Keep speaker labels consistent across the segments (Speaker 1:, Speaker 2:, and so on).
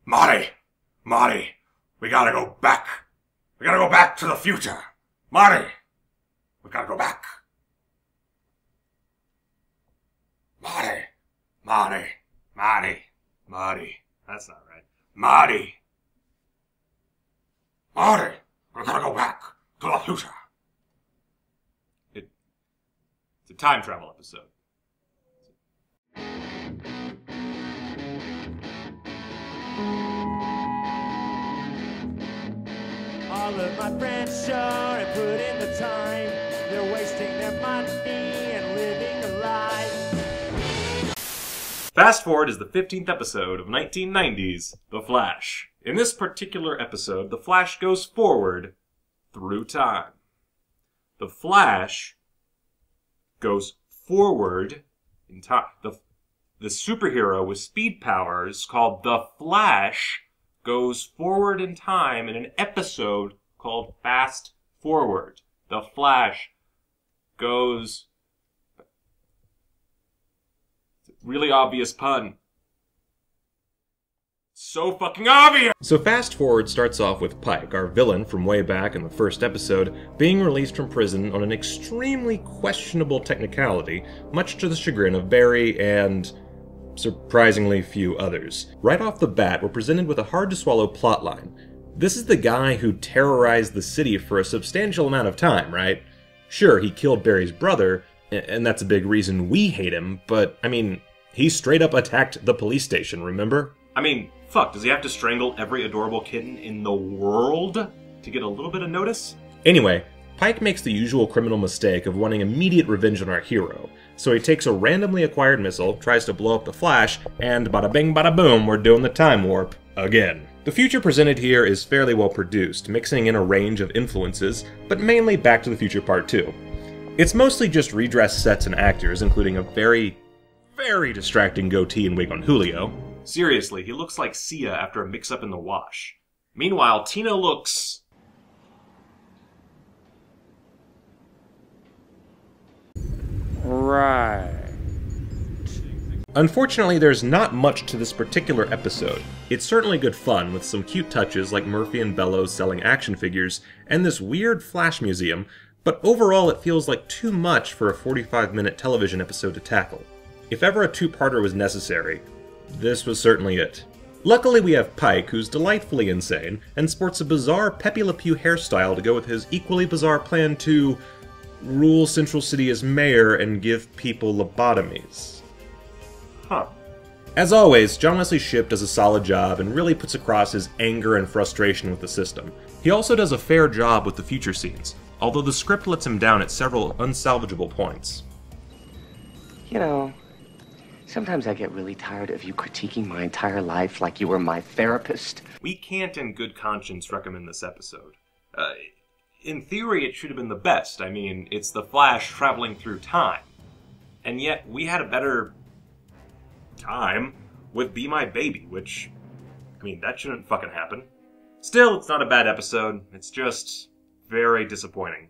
Speaker 1: Marty! Marty! We gotta go back! We gotta go back to the future! Marty! We gotta go back! Marty! Marty! Marty! Marty! That's not right. Marty! Marty! We gotta go back to the future! It's a time travel episode.
Speaker 2: All of my friends sure and put in the time. They're wasting their money and living a life.
Speaker 1: Fast Forward is the 15th episode of 1990's The Flash. In this particular episode, The Flash goes forward through time. The Flash goes forward in time. The superhero with speed powers called The Flash goes forward in time in an episode called Fast Forward. The Flash goes... Really obvious pun. So fucking obvious! So Fast Forward starts off with Pike, our villain from way back in the first episode, being released from prison on an extremely questionable technicality, much to the chagrin of Barry and surprisingly few others. Right off the bat, we're presented with a hard-to-swallow plotline. This is the guy who terrorized the city for a substantial amount of time, right? Sure, he killed Barry's brother, and that's a big reason we hate him, but, I mean, he straight up attacked the police station, remember? I mean, fuck, does he have to strangle every adorable kitten in the world to get a little bit of notice? Anyway, Pike makes the usual criminal mistake of wanting immediate revenge on our hero, so he takes a randomly acquired missile, tries to blow up the Flash, and bada bing bada boom, we're doing the time warp again. The future presented here is fairly well produced, mixing in a range of influences, but mainly Back to the Future Part 2. It's mostly just redressed sets and actors, including a very distracting goatee and wig on Julio. Seriously, he looks like Sia after a mix-up in the wash. Meanwhile, Tina looks...
Speaker 2: Right.
Speaker 1: Unfortunately, there's not much to this particular episode. It's certainly good fun, with some cute touches like Murphy and Bellows selling action figures, and this weird Flash museum, but overall it feels like too much for a 45-minute television episode to tackle. If ever a two-parter was necessary, this was certainly it. Luckily we have Pike, who's delightfully insane, and sports a bizarre Pepe Le Pew hairstyle to go with his equally bizarre plan to rule Central City as mayor and give people lobotomies. Huh. As always, John Wesley Shipp does a solid job and really puts across his anger and frustration with the system. He also does a fair job with the future scenes, although the script lets him down at several unsalvageable points.
Speaker 3: You know, sometimes I get really tired of you critiquing my entire life like you were my therapist.
Speaker 1: We can't in good conscience recommend this episode. In theory, it should have been the best. I mean, it's the Flash traveling through time. And yet, we had a better time with Be My Baby, which, I mean, that shouldn't fucking happen. Still, it's not a bad episode. It's just very disappointing.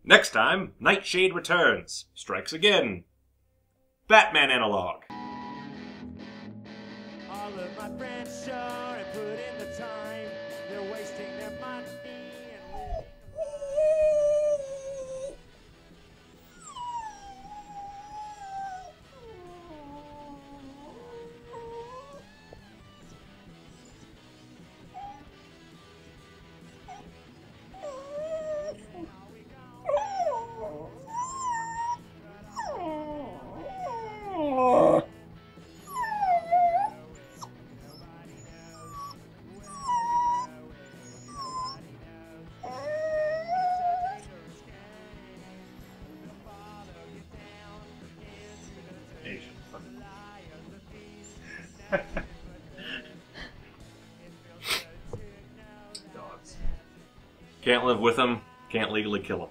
Speaker 1: Next time, Nightshade returns, strikes again. Batman analog.
Speaker 2: All of my friends sure and put in the time. They're wasting their money and living
Speaker 1: Dogs. Can't live with them, can't legally kill them.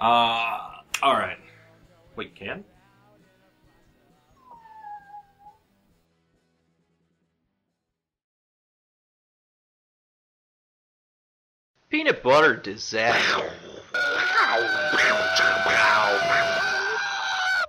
Speaker 1: Alright. Wait, can?
Speaker 4: Peanut butter disaster.